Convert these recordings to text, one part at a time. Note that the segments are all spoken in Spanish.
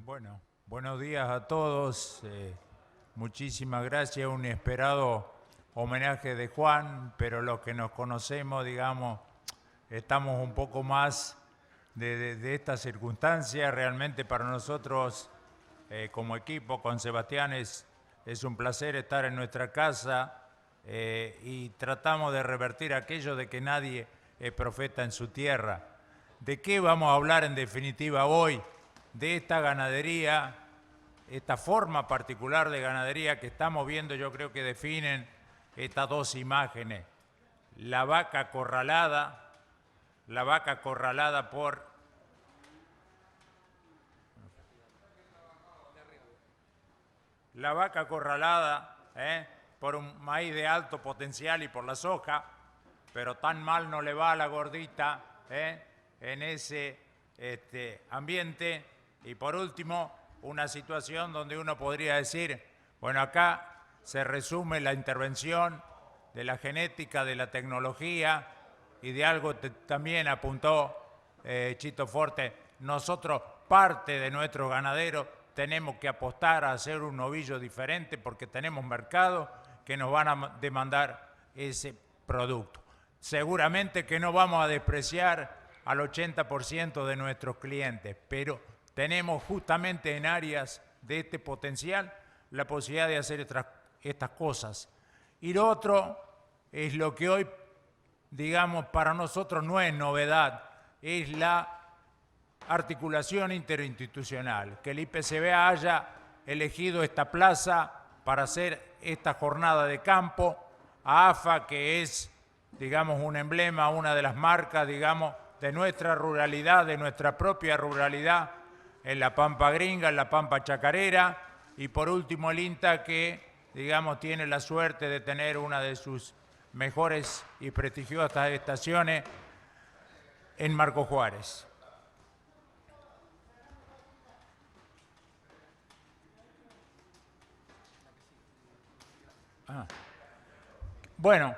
Bueno, buenos días a todos. Muchísimas gracias. Un inesperado homenaje de Juan, pero los que nos conocemos, digamos, estamos un poco más de esta circunstancia. Realmente para nosotros, como equipo, con Sebastián, es un placer estar en nuestra casa y tratamos de revertir aquello de que nadie es profeta en su tierra. ¿De qué vamos a hablar en definitiva hoy? De esta ganadería, esta forma particular de ganadería que estamos viendo. Yo creo que definen estas dos imágenes. La vaca acorralada por por un maíz de alto potencial y por la soja, pero tan mal no le va a la gordita en ese ambiente. Y por último, una situación donde uno podría decir, bueno, acá se resume la intervención de la genética, de la tecnología y de algo que también apuntó Chito Forte. Nosotros, parte de nuestros ganaderos, tenemos que apostar a hacer un novillo diferente porque tenemos mercados que nos van a demandar ese producto. Seguramente que no vamos a despreciar al 80% de nuestros clientes, pero tenemos justamente en áreas de este potencial la posibilidad de hacer estas cosas. Y lo otro es lo que hoy, digamos, para nosotros no es novedad, es la articulación interinstitucional, que el IPCBA haya elegido esta plaza para hacer esta jornada de campo, a AFA, que es, digamos, un emblema, una de las marcas, digamos, de nuestra ruralidad, de nuestra propia ruralidad, en la Pampa Gringa, en la Pampa Chacarera, y por último el INTA, que, digamos, tiene la suerte de tener una de sus mejores y prestigiosas estaciones en Marco Juárez. Bueno,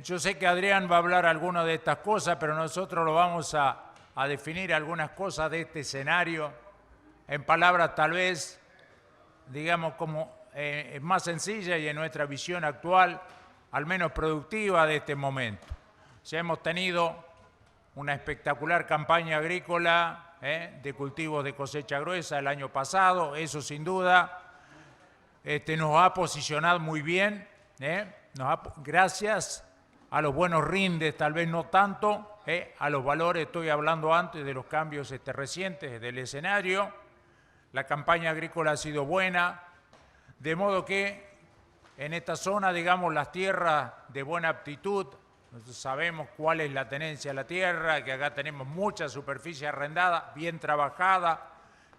yo sé que Adrián va a hablar algunas de estas cosas, pero nosotros lo vamos a definir algunas cosas de este escenario en palabras tal vez, digamos, como más sencillas y en nuestra visión actual, al menos productiva de este momento. O sea, hemos tenido una espectacular campaña agrícola de cultivos de cosecha gruesa el año pasado. Eso sin duda nos ha posicionado muy bien, gracias a los buenos rindes, tal vez no tanto, a los valores. Estoy hablando antes de los cambios recientes del escenario. La campaña agrícola ha sido buena, de modo que en esta zona, digamos, las tierras de buena aptitud, nosotros sabemos cuál es la tenencia de la tierra, que acá tenemos mucha superficie arrendada, bien trabajada,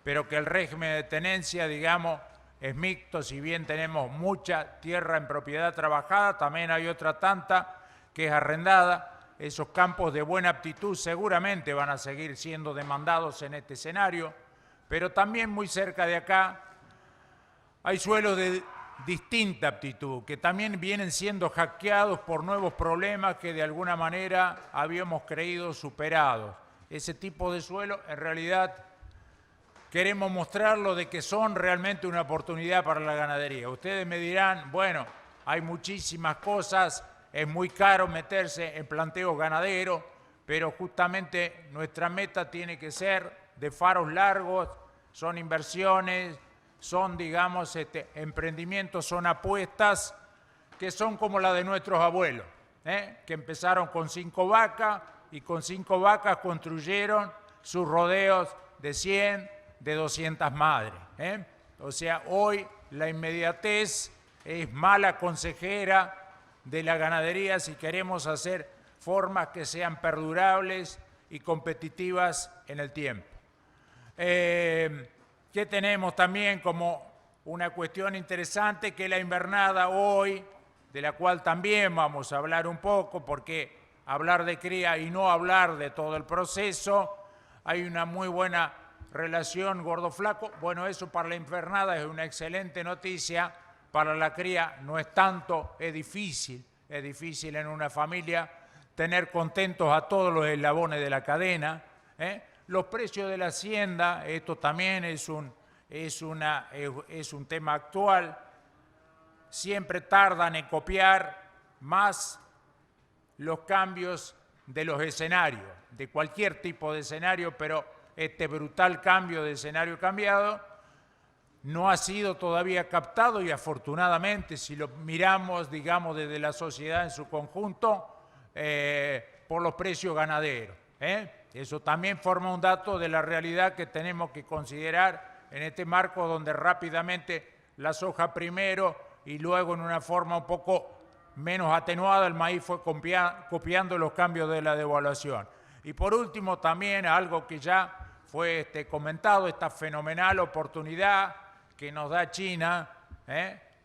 pero que el régimen de tenencia, digamos, es mixto. Si bien tenemos mucha tierra en propiedad trabajada, también hay otra tanta que es arrendada. Esos campos de buena aptitud seguramente van a seguir siendo demandados en este escenario, pero también muy cerca de acá hay suelos de distinta aptitud que también vienen siendo hackeados por nuevos problemas que de alguna manera habíamos creído superados. Ese tipo de suelo, en realidad, queremos mostrarlo de que son realmente una oportunidad para la ganadería. Ustedes me dirán, bueno, hay muchísimas cosas, es muy caro meterse en planteos ganaderos, pero justamente nuestra meta tiene que ser de faros largos, son inversiones, son, digamos, emprendimientos, son apuestas que son como la de nuestros abuelos, que empezaron con 5 vacas y con 5 vacas construyeron sus rodeos de 100, de 200 madres. O sea, hoy la inmediatez es mala consejera de la ganadería si queremos hacer formas que sean perdurables y competitivas en el tiempo. ¿Qué tenemos también como una cuestión interesante? Que la invernada hoy, de la cual también vamos a hablar un poco, porque hablar de cría y no hablar de todo el proceso, hay una muy buena relación gordo-flaco. Bueno, eso para la invernada es una excelente noticia, para la cría no es tanto, es difícil en una familia tener contentos a todos los eslabones de la cadena, Los precios de la hacienda, esto también es un tema actual, siempre tardan en copiar más los cambios de los escenarios, de cualquier tipo de escenario, pero este brutal cambio de escenario cambiado no ha sido todavía captado y afortunadamente, si lo miramos, digamos, desde la sociedad en su conjunto, por los precios ganaderos. Eso también forma un dato de la realidad que tenemos que considerar en este marco donde rápidamente la soja primero y luego en una forma un poco menos atenuada el maíz fue copiando los cambios de la devaluación. Y por último también algo que ya fue comentado, esta fenomenal oportunidad que nos da China,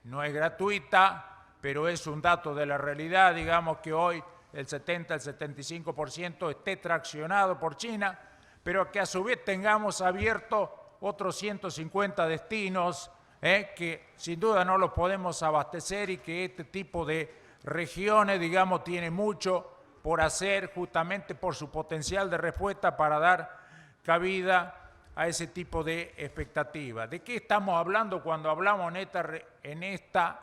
no es gratuita, pero es un dato de la realidad, digamos que hoy el 70, el 75% esté traccionado por China, pero que a su vez tengamos abiertos otros 150 destinos que sin duda no los podemos abastecer y que este tipo de regiones, digamos, tiene mucho por hacer justamente por su potencial de respuesta para dar cabida a ese tipo de expectativas. ¿De qué estamos hablando cuando hablamos en esta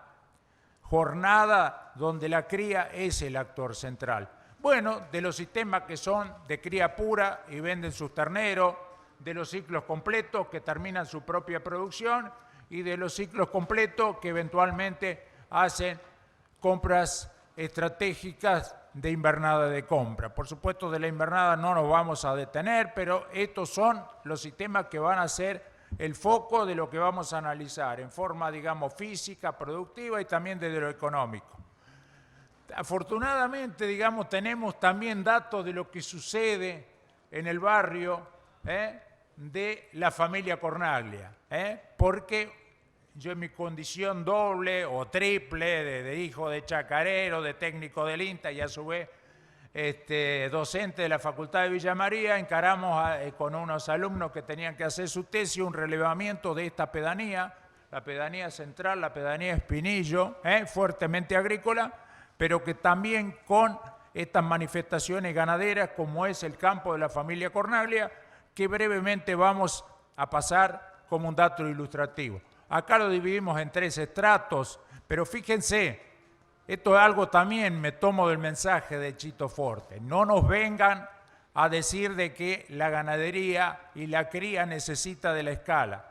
jornada donde la cría es el actor central? Bueno, de los sistemas que son de cría pura y venden sus terneros, de los ciclos completos que terminan su propia producción y de los ciclos completos que eventualmente hacen compras estratégicas de invernada de compra. Por supuesto, de la invernada no nos vamos a detener, pero estos son los sistemas que van a ser el foco de lo que vamos a analizar en forma, digamos, física, productiva y también desde lo económico. Afortunadamente, digamos, tenemos también datos de lo que sucede en el barrio de la familia Cornaglia, porque yo en mi condición doble o triple de hijo de chacarero, de técnico del INTA y a su vez docente de la Facultad de Villa María, encaramos con unos alumnos que tenían que hacer su tesis un relevamiento de esta pedanía, la pedanía central, la pedanía Espinillo, fuertemente agrícola, pero que también con estas manifestaciones ganaderas como es el campo de la familia Cornaglia, que brevemente vamos a pasar como un dato ilustrativo. Acá lo dividimos en 3 estratos, pero fíjense, esto es algo también, me tomo del mensaje de Chito Forte, no nos vengan a decir de que la ganadería y la cría necesita de la escala.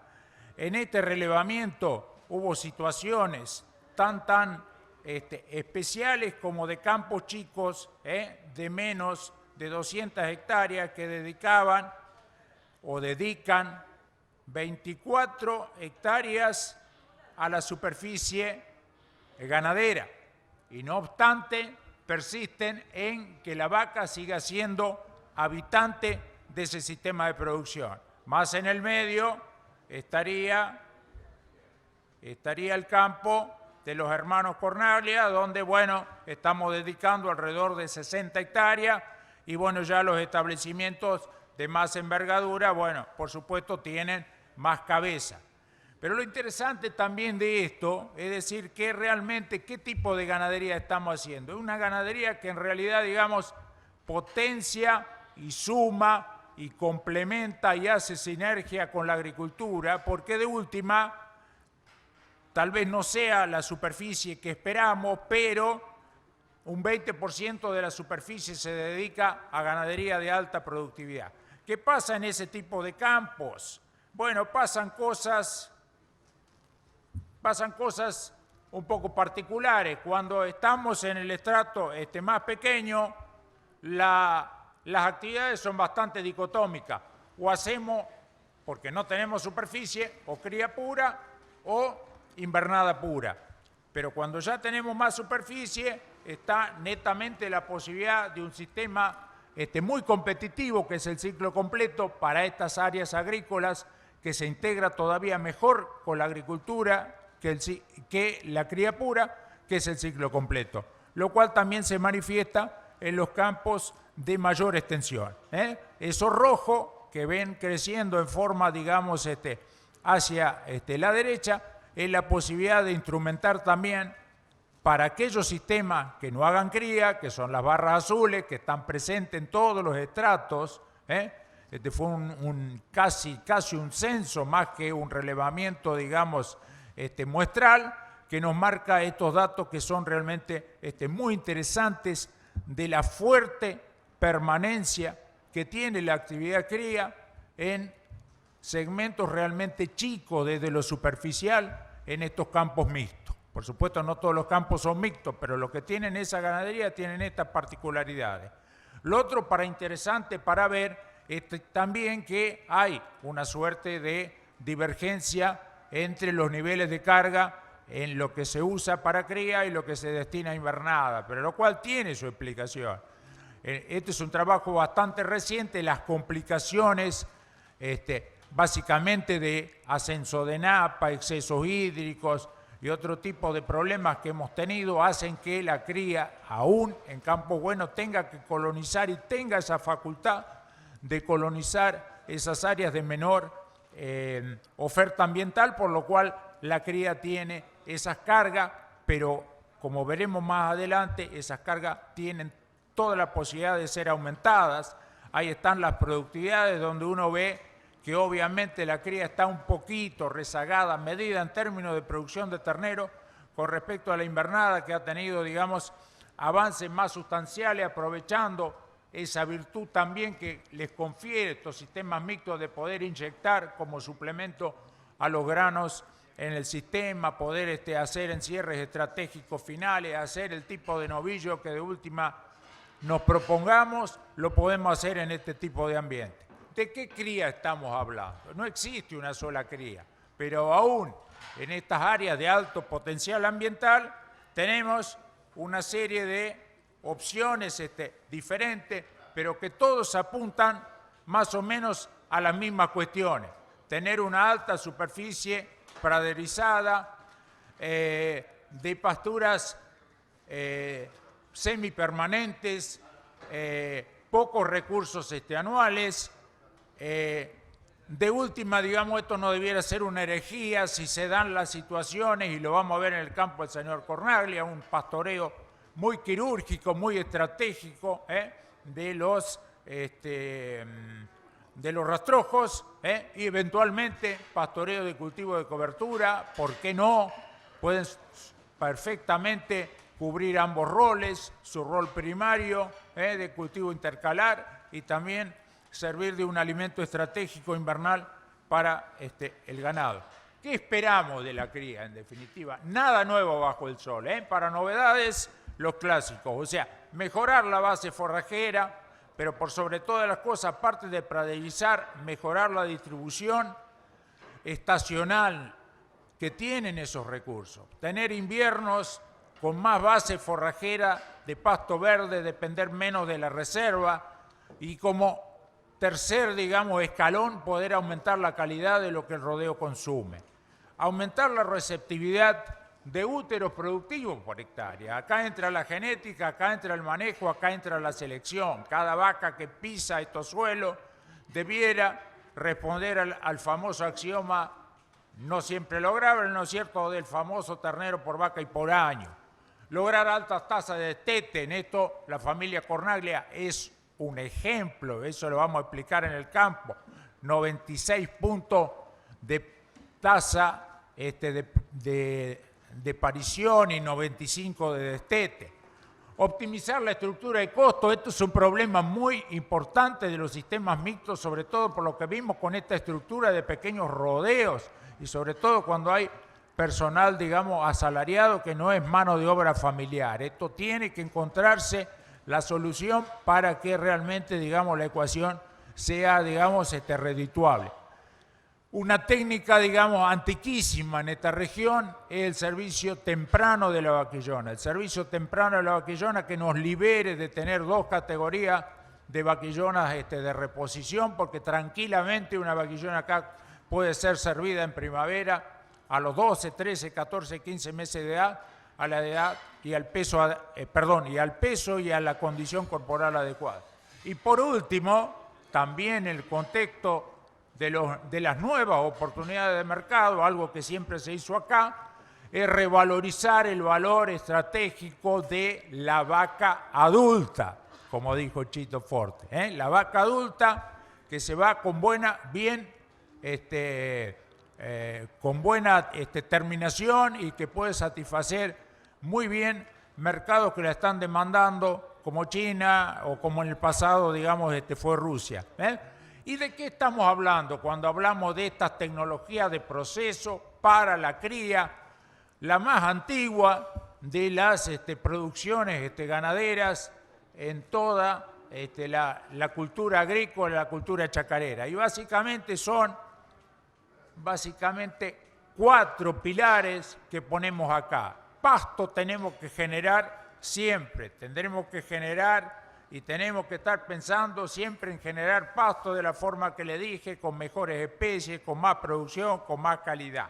En este relevamiento hubo situaciones tan especiales como de campos chicos de menos de 200 hectáreas que dedican 24 hectáreas a la superficie ganadera y no obstante persisten en que la vaca siga siendo habitante de ese sistema de producción. Más en el medio estaría el campo de los hermanos Cornaglia, donde, bueno, estamos dedicando alrededor de 60 hectáreas y, bueno, ya los establecimientos de más envergadura, bueno, por supuesto tienen más cabeza. Pero lo interesante también de esto es decir que realmente qué tipo de ganadería estamos haciendo. Es una ganadería que en realidad, digamos, potencia y suma y complementa y hace sinergia con la agricultura, porque de última, tal vez no sea la superficie que esperamos, pero un 20% de la superficie se dedica a ganadería de alta productividad. ¿Qué pasa en ese tipo de campos? Bueno, pasan cosas un poco particulares. Cuando estamos en el estrato más pequeño, las actividades son bastante dicotómicas. O hacemos, porque no tenemos superficie, o cría pura o invernada pura. Pero cuando ya tenemos más superficie, está netamente la posibilidad de un sistema muy competitivo, que es el ciclo completo para estas áreas agrícolas, que se integra todavía mejor con la agricultura que la cría pura, que es el ciclo completo, lo cual también se manifiesta en los campos de mayor extensión. Eso rojo que ven creciendo en forma, digamos, hacia la derecha, es la posibilidad de instrumentar también para aquellos sistemas que no hagan cría, que son las barras azules, que están presentes en todos los estratos, fue casi un censo más que un relevamiento, digamos, muestral, que nos marca estos datos que son realmente muy interesantes de la fuerte permanencia que tiene la actividad cría en segmentos realmente chicos desde lo superficial en estos campos mixtos. Por supuesto, no todos los campos son mixtos, pero los que tienen esa ganadería tienen estas particularidades. Lo otro interesante para ver es también que hay una suerte de divergencia entre los niveles de carga en lo que se usa para cría y lo que se destina a invernada, pero lo cual tiene su explicación. Este es un trabajo bastante reciente, las complicaciones básicamente de ascenso de napa, excesos hídricos y otro tipo de problemas que hemos tenido hacen que la cría, aún en campos buenos, tenga que colonizar y tenga esa facultad de colonizar esas áreas de menor oferta ambiental, por lo cual la cría tiene esas cargas, pero como veremos más adelante, esas cargas tienen toda la posibilidad de ser aumentadas. Ahí están las productividades donde uno ve que obviamente la cría está un poquito rezagada, medida en términos de producción de ternero con respecto a la invernada, que ha tenido, digamos, avances más sustanciales, aprovechando esa virtud también que les confiere estos sistemas mixtos de poder inyectar como suplemento a los granos en el sistema, poder hacer encierres estratégicos finales, hacer el tipo de novillo que de última nos propongamos, lo podemos hacer en este tipo de ambiente. ¿De qué cría estamos hablando? No existe una sola cría, pero aún en estas áreas de alto potencial ambiental tenemos una serie de opciones diferentes, pero que todos apuntan más o menos a las mismas cuestiones. Tener una alta superficie praderizada, de pasturas semipermanentes, pocos recursos anuales. De última, digamos, esto no debiera ser una herejía si se dan las situaciones, y lo vamos a ver en el campo del señor Cornaglia, un pastoreo muy quirúrgico, muy estratégico de los rastrojos, y eventualmente pastoreo de cultivo de cobertura, ¿por qué no? Pueden perfectamente cubrir ambos roles, su rol primario de cultivo intercalar y también servir de un alimento estratégico invernal para el ganado. ¿Qué esperamos de la cría, en definitiva? Nada nuevo bajo el sol. Para novedades, los clásicos, o sea, mejorar la base forrajera, pero por sobre todas las cosas, aparte de praderizar, mejorar la distribución estacional que tienen esos recursos. Tener inviernos con más base forrajera de pasto verde, depender menos de la reserva, y como tercer, digamos, escalón, poder aumentar la calidad de lo que el rodeo consume. Aumentar la receptividad de úteros productivos por hectárea. Acá entra la genética, acá entra el manejo, acá entra la selección. Cada vaca que pisa estos suelos debiera responder al famoso axioma, no siempre lograble, ¿no es cierto?, del famoso ternero por vaca y por año. Lograr altas tasas de destete, en esto la familia Cornaglia es un ejemplo, eso lo vamos a explicar en el campo. 96 puntos de tasa de parición y 95 de destete. Optimizar la estructura de costo, esto es un problema muy importante de los sistemas mixtos, sobre todo por lo que vimos con esta estructura de pequeños rodeos y sobre todo cuando hay personal, digamos, asalariado que no es mano de obra familiar. Esto tiene que encontrarse la solución para que realmente, digamos, la ecuación sea, digamos, redituable. Una técnica, digamos, antiquísima en esta región es el servicio temprano de la vaquillona. El servicio temprano de la vaquillona que nos libere de tener dos categorías de vaquillonas de reposición, porque tranquilamente una vaquillona acá puede ser servida en primavera a los 12, 13, 14, 15 meses de edad, a la edad y al peso, y a la condición corporal adecuada. Y por último, también el contexto de las nuevas oportunidades de mercado, algo que siempre se hizo acá, es revalorizar el valor estratégico de la vaca adulta, como dijo Chito Forte. La vaca adulta que se va con buena, con buena terminación y que puede satisfacer muy bien mercados que la están demandando, como China o como en el pasado, digamos, fue Rusia. ¿Y de qué estamos hablando cuando hablamos de estas tecnologías de proceso para la cría? La más antigua de las producciones ganaderas en toda la cultura agrícola, la cultura chacarera. Y básicamente son 4 pilares que ponemos acá. Pasto tenemos que generar siempre, tendremos que generar y tenemos que estar pensando siempre en generar pasto de la forma que le dije, con mejores especies, con más producción, con más calidad.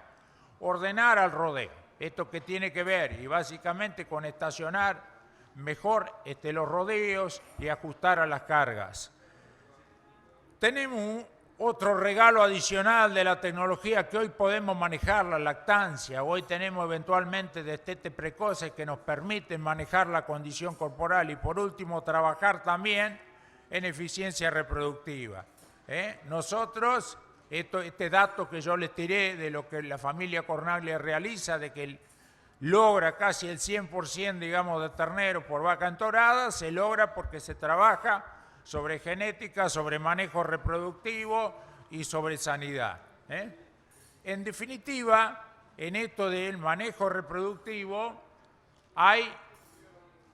Ordenar al rodeo, esto que tiene que ver y básicamente con estacionar mejor los rodeos y ajustar a las cargas. Tenemos otro regalo adicional de la tecnología que hoy podemos manejar, la lactancia. Hoy tenemos eventualmente destetes precoces que nos permiten manejar la condición corporal y por último trabajar también en eficiencia reproductiva. Nosotros, este dato que yo les tiré de lo que la familia Cornaglia realiza, de que logra casi el 100%, digamos, de ternero por vaca entorada, se logra porque se trabaja sobre genética, sobre manejo reproductivo y sobre sanidad. En definitiva, en esto del manejo reproductivo hay,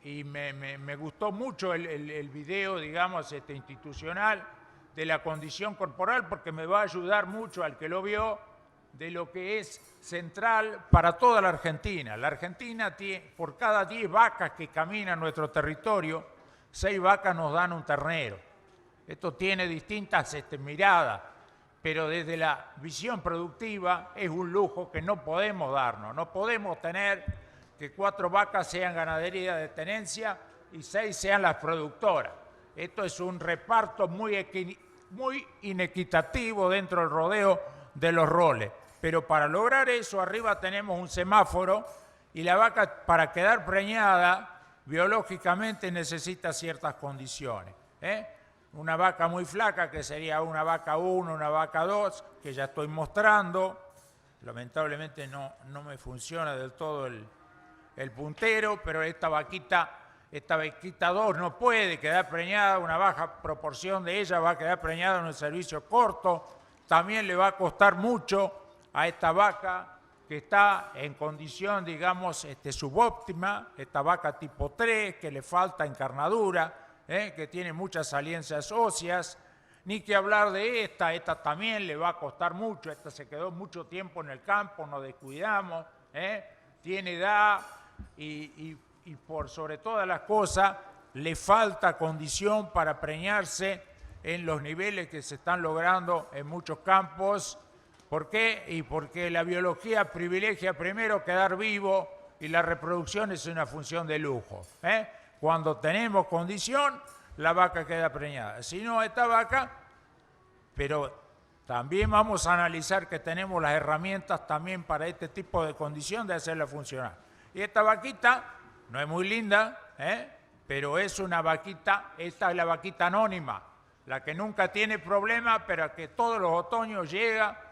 y me gustó mucho el video, digamos, institucional de la condición corporal, porque me va a ayudar mucho al que lo vio de lo que es central para toda la Argentina. La Argentina tiene, por cada 10 vacas que caminan nuestro territorio, 6 vacas nos dan un ternero. Esto tiene distintas miradas, pero desde la visión productiva es un lujo que no podemos darnos. No podemos tener que 4 vacas sean ganadería de tenencia y 6 sean las productoras. Esto es un reparto muy inequitativo dentro del rodeo de los roles. Pero para lograr eso, arriba tenemos un semáforo y la vaca, para quedar preñada, biológicamente necesita ciertas condiciones. Una vaca muy flaca, que sería una vaca 1, una vaca 2, que ya estoy mostrando. Lamentablemente no me funciona del todo el puntero, pero esta vaquita 2 no puede quedar preñada, una baja proporción de ella va a quedar preñada en un servicio corto. También le va a costar mucho a esta vaca que está en condición, digamos, subóptima, esta vaca tipo 3, que le falta encarnadura, que tiene muchas saliencias óseas, ni que hablar de esta también le va a costar mucho, esta se quedó mucho tiempo en el campo, nos descuidamos, tiene edad y por sobre todas las cosas le falta condición para preñarse en los niveles que se están logrando en muchos campos. ¿Por qué? Y porque la biología privilegia primero quedar vivo y la reproducción es una función de lujo. Cuando tenemos condición, la vaca queda preñada. Si no, esta vaca, pero también vamos a analizar que tenemos las herramientas también para este tipo de condición de hacerla funcionar. Y esta vaquita no es muy linda, pero es una vaquita, esta es la vaquita anónima, la que nunca tiene problema, pero que todos los otoños llega,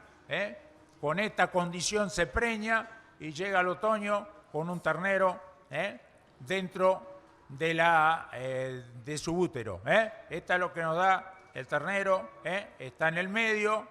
con esta condición se preña y llega al otoño con un ternero dentro de su útero. Esta es lo que nos da el ternero, está en el medio,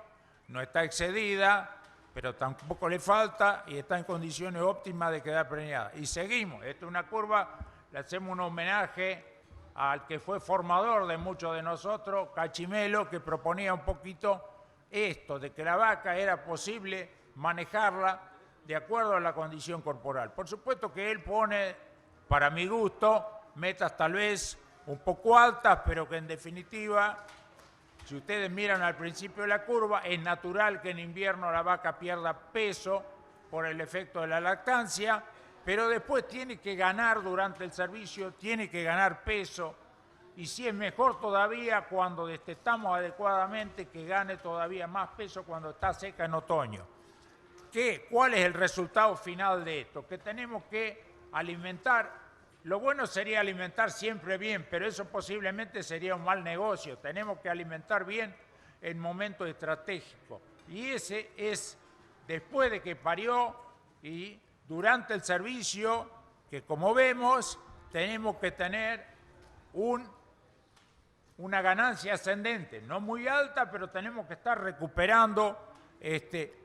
no está excedida, pero tampoco le falta y está en condiciones óptimas de quedar preñada. Y seguimos, esta es una curva, le hacemos un homenaje al que fue formador de muchos de nosotros, Cachimelo, que proponía un poquito esto, de que la vaca era posible manejarla de acuerdo a la condición corporal. Por supuesto que él pone, para mi gusto, metas tal vez un poco altas, pero que en definitiva, si ustedes miran al principio de la curva, es natural que en invierno la vaca pierda peso por el efecto de la lactancia, pero después tiene que ganar durante el servicio, tiene que ganar peso, y si es mejor todavía cuando destetamos adecuadamente, que gane todavía más peso cuando está seca en otoño. ¿Cuál es el resultado final de esto? Que tenemos que alimentar, lo bueno sería alimentar siempre bien, pero eso posiblemente sería un mal negocio. Tenemos que alimentar bien en momentos estratégicos. Y ese es después de que parió y durante el servicio, que como vemos, tenemos que tener una ganancia ascendente, no muy alta, pero tenemos que estar recuperando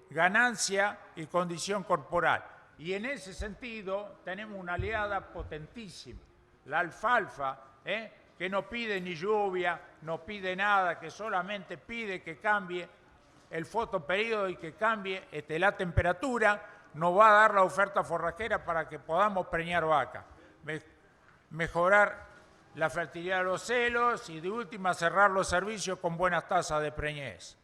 ganancia y condición corporal. Y en ese sentido tenemos una aliada potentísima, la alfalfa, que no pide ni lluvia, no pide nada, que solamente pide que cambie el fotoperíodo y que cambie la temperatura, nos va a dar la oferta forrajera para que podamos preñar vaca, mejorar la fertilidad de los celos y de última cerrar los servicios con buenas tasas de preñez.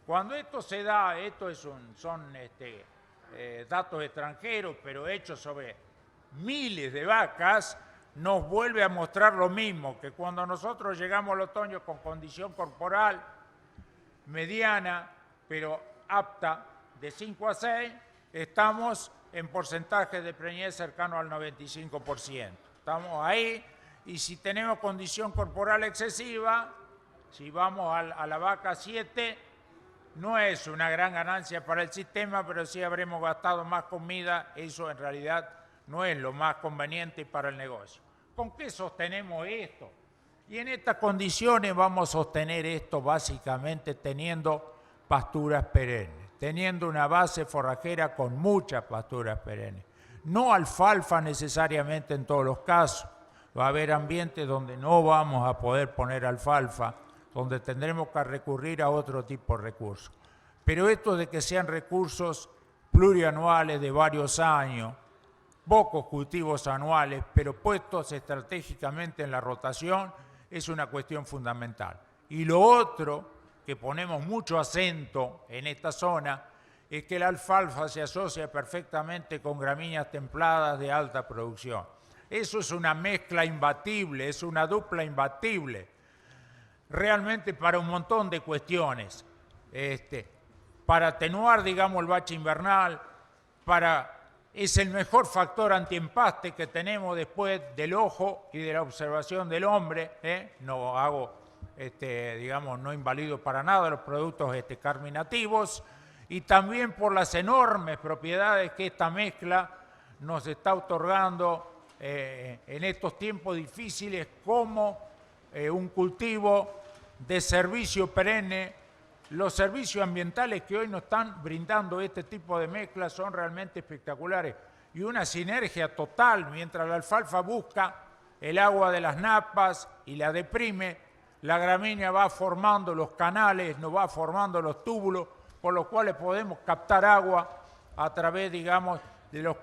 Cuando esto se da, son datos extranjeros, pero hechos sobre miles de vacas, nos vuelve a mostrar lo mismo, que cuando nosotros llegamos al otoño con condición corporal mediana, pero apta, de 5 a 6, estamos en porcentaje de preñez cercano al 95%. Estamos ahí, y si tenemos condición corporal excesiva, si vamos a la vaca 7, no es una gran ganancia para el sistema, pero sí habremos gastado más comida, eso en realidad no es lo más conveniente para el negocio. ¿Con qué sostenemos esto? Y en estas condiciones vamos a sostener esto básicamente teniendo pasturas perennes, teniendo una base forrajera con muchas pasturas perennes. No alfalfa necesariamente en todos los casos. Va a haber ambientes donde no vamos a poder poner alfalfa, donde tendremos que recurrir a otro tipo de recursos. Pero esto de que sean recursos plurianuales de varios años, pocos cultivos anuales, pero puestos estratégicamente en la rotación, es una cuestión fundamental. Y lo otro, que ponemos mucho acento en esta zona, es que la alfalfa se asocia perfectamente con gramíneas templadas de alta producción. Eso es una mezcla imbatible, es una dupla imbatible, realmente para un montón de cuestiones. Para atenuar, digamos, el bache invernal, es el mejor factor antiempaste que tenemos después del ojo y de la observación del hombre. No hago, digamos, no invalido para nada los productos carminativos, y también por las enormes propiedades que esta mezcla nos está otorgando en estos tiempos difíciles como un cultivo de servicio perenne. Los servicios ambientales que hoy nos están brindando este tipo de mezclas son realmente espectaculares, y una sinergia total. Mientras la alfalfa busca el agua de las napas y la deprime, la gramínea va formando los canales, nos va formando los túbulos por los cuales podemos captar agua a través, digamos, de los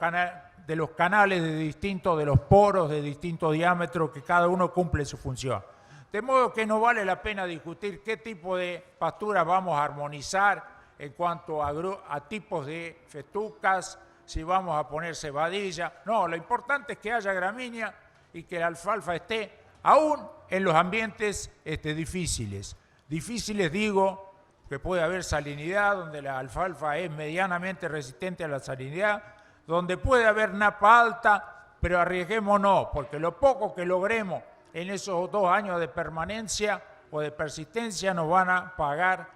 canales de los poros de distinto diámetro, que cada uno cumple su función. De modo que no vale la pena discutir qué tipo de pasturas vamos a armonizar en cuanto a tipos de festucas, si vamos a poner cebadilla. No, lo importante es que haya gramínea y que la alfalfa esté aún en los ambientes difíciles. Difíciles digo, que puede haber salinidad, donde la alfalfa es medianamente resistente a la salinidad, donde puede haber napa alta, pero arriesguémonos, porque lo poco que logremos en esos 2 años de permanencia o de persistencia nos van a pagar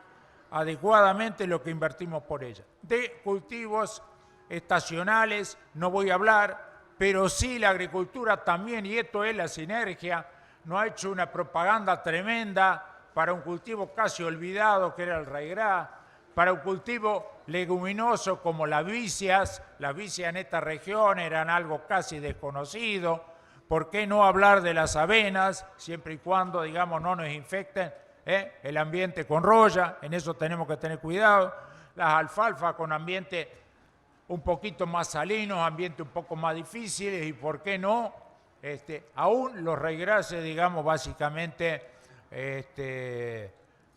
adecuadamente lo que invertimos por ella. De cultivos estacionales no voy a hablar, pero sí la agricultura también, y esto es la sinergia, nos ha hecho una propaganda tremenda para un cultivo casi olvidado que era el raigras, para un cultivo leguminoso como las vicias en esta región eran algo casi desconocido. ¿Por qué no hablar de las avenas, siempre y cuando, digamos, no nos infecten el ambiente con roya? En eso tenemos que tener cuidado. Las alfalfas con ambiente un poquito más salinos, ambiente un poco más difíciles, y ¿por qué no? Aún los raigrases, digamos, básicamente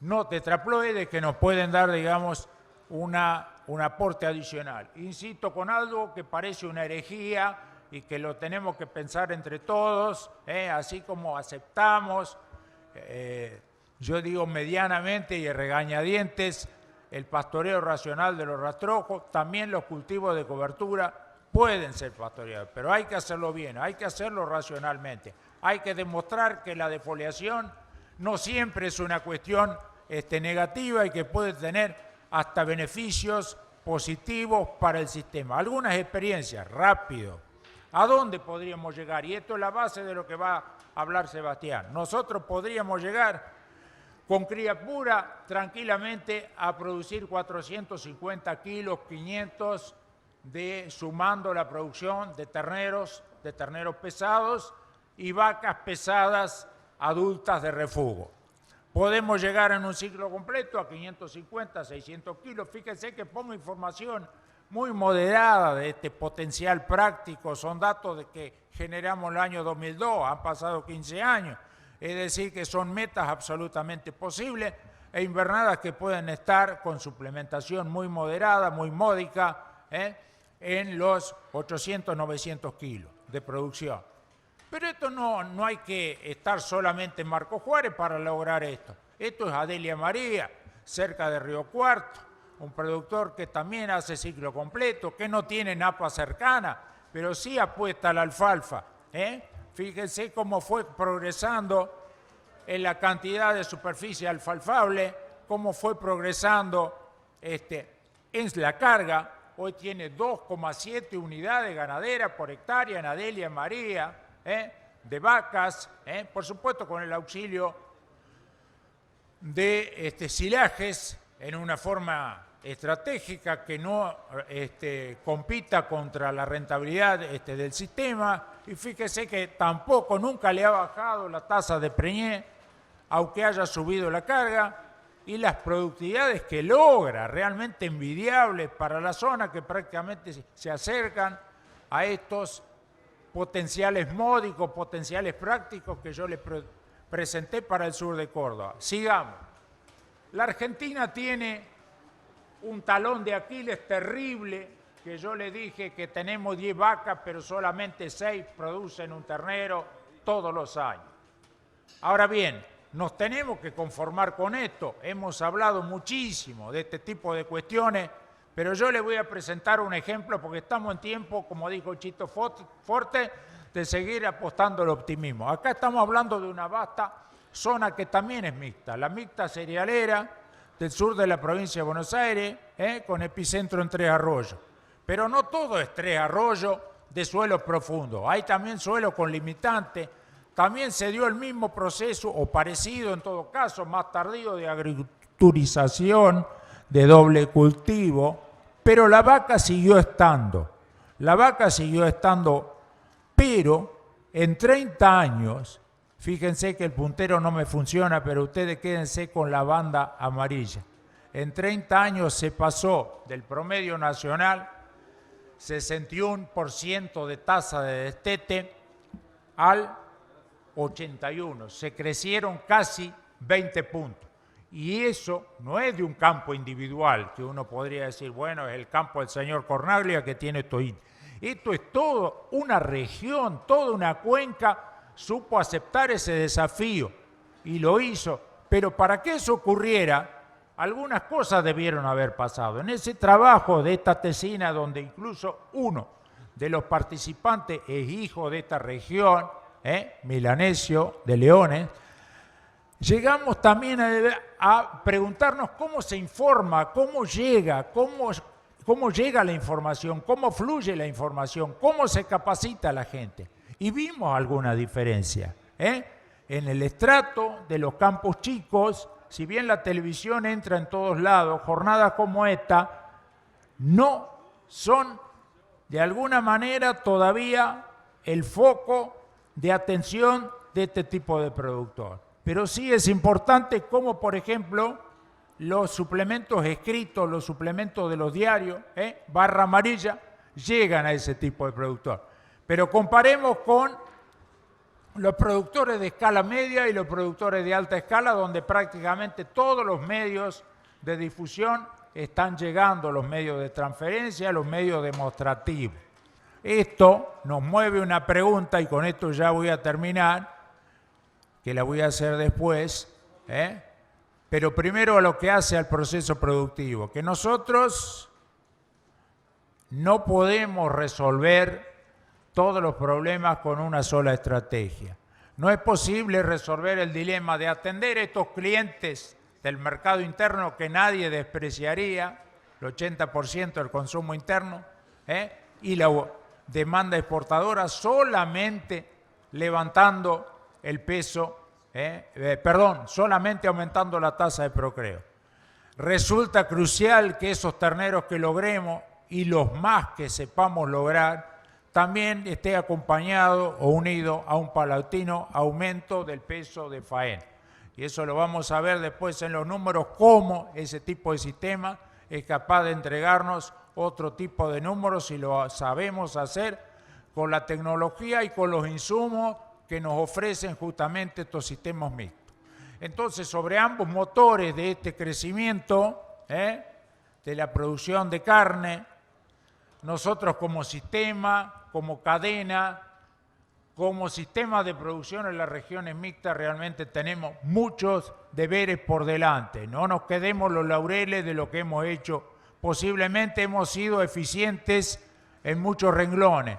no tetraploides, que nos pueden dar, digamos, un aporte adicional. Insisto con algo que parece una herejía y que lo tenemos que pensar entre todos, así como aceptamos, yo digo medianamente y a regañadientes, el pastoreo racional de los rastrojos. También los cultivos de cobertura pueden ser pastoreados, pero hay que hacerlo bien, hay que hacerlo racionalmente. Hay que demostrar que la defoliación no siempre es una cuestión negativa y que puede tener hasta beneficios positivos para el sistema. Algunas experiencias, rápido. ¿A dónde podríamos llegar? Y esto es la base de lo que va a hablar Sebastián. Nosotros podríamos llegar con cría pura tranquilamente a producir 450 kilos, 500 sumando la producción de terneros pesados y vacas pesadas adultas de refugo. Podemos llegar en un ciclo completo a 550, 600 kilos. Fíjense que pongo información muy moderada de este potencial práctico. Son datos de que generamos el año 2002, han pasado 15 años. Es decir, que son metas absolutamente posibles e invernadas que pueden estar con suplementación muy moderada, muy módica, en los 800, 900 kilos de producción. Pero esto no hay que estar solamente en Marco Juárez para lograr esto. Esto es Adelia María, cerca de Río Cuarto, un productor que también hace ciclo completo, que no tiene napa cercana, pero sí apuesta a la alfalfa. Fíjense cómo fue progresando en la cantidad de superficie alfalfable, cómo fue progresando en la carga. Hoy tiene 2,7 unidades ganaderas por hectárea en Adelia María, de vacas, por supuesto con el auxilio de silajes en una forma estratégica que no compita contra la rentabilidad del sistema. Y fíjese que tampoco nunca le ha bajado la tasa de preñez, aunque haya subido la carga, y las productividades que logra, realmente envidiables para la zona, que prácticamente se acercan a estos potenciales módicos, potenciales prácticos que yo les presenté para el sur de Córdoba. Sigamos. La Argentina tiene un talón de Aquiles terrible, que yo le dije que tenemos 10 vacas, pero solamente 6 producen un ternero todos los años. Ahora bien, nos tenemos que conformar con esto. Hemos hablado muchísimo de este tipo de cuestiones, pero yo le voy a presentar un ejemplo porque estamos en tiempo, como dijo Chito Forte, de seguir apostando al optimismo. Acá estamos hablando de una vasta zona que también es mixta, la mixta cerealera del sur de la provincia de Buenos Aires, con epicentro en Tres Arroyos. Pero no todo es Tres Arroyos de suelo profundo, hay también suelo con limitante. También se dio el mismo proceso, o parecido en todo caso, más tardío, de agriculturización, de doble cultivo, pero la vaca siguió estando. La vaca siguió estando, pero en 30 años, fíjense que el puntero no me funciona, pero ustedes quédense con la banda amarilla. En 30 años se pasó del promedio nacional 61% de tasa de destete al 81%. Se crecieron casi 20 puntos. Y eso no es de un campo individual, que uno podría decir, bueno, es el campo del señor Cornaglia que tiene esto. Esto es todo una región, toda una cuenca, supo aceptar ese desafío y lo hizo. Pero para que eso ocurriera, algunas cosas debieron haber pasado. En ese trabajo de esta tesina, donde incluso uno de los participantes es hijo de esta región, Milanesio de Leones, llegamos también a preguntarnos cómo se informa, cómo llega la información, cómo fluye la información, cómo se capacita a la gente. Y vimos alguna diferencia. En el estrato de los campos chicos, si bien la televisión entra en todos lados, jornadas como esta no son de alguna manera todavía el foco de atención de este tipo de productor. Pero sí es importante como, por ejemplo, los suplementos escritos, los suplementos de los diarios, barra amarilla, llegan a ese tipo de productor. Pero comparemos con los productores de escala media y los productores de alta escala, donde prácticamente todos los medios de difusión están llegando, los medios de transferencia, los medios demostrativos. Esto nos mueve una pregunta, y con esto ya voy a terminar, que la voy a hacer después, pero primero a lo que hace al proceso productivo, que nosotros no podemos resolver todos los problemas con una sola estrategia. no es posible resolver el dilema de atender a estos clientes del mercado interno que nadie despreciaría, el 80% del consumo interno, y la demanda exportadora solamente levantando el peso, solamente aumentando la tasa de procreo. Resulta crucial que esos terneros que logremos y los más que sepamos lograr también esté acompañado o unido a un paulatino aumento del peso de faena. Y eso lo vamos a ver después en los números, cómo ese tipo de sistema es capaz de entregarnos otro tipo de números si lo sabemos hacer con la tecnología y con los insumos que nos ofrecen justamente estos sistemas mixtos. Entonces, sobre ambos motores de este crecimiento, de la producción de carne, nosotros como sistema, como cadena, como sistema de producción en las regiones mixtas realmente tenemos muchos deberes por delante. No nos quedemos los laureles de lo que hemos hecho. Posiblemente hemos sido eficientes en muchos renglones,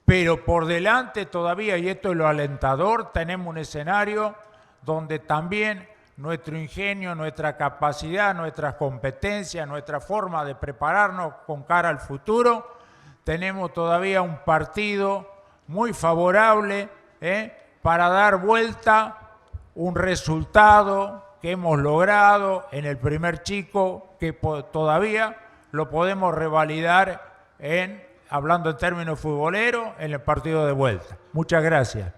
pero por delante todavía, y esto es lo alentador, tenemos un escenario donde también nuestro ingenio, nuestra capacidad, nuestras competencias, nuestra forma de prepararnos con cara al futuro, tenemos todavía un partido muy favorable para dar vuelta un resultado que hemos logrado en el primer chico, que todavía lo podemos revalidar hablando en términos futboleros, en el partido de vuelta. Muchas gracias.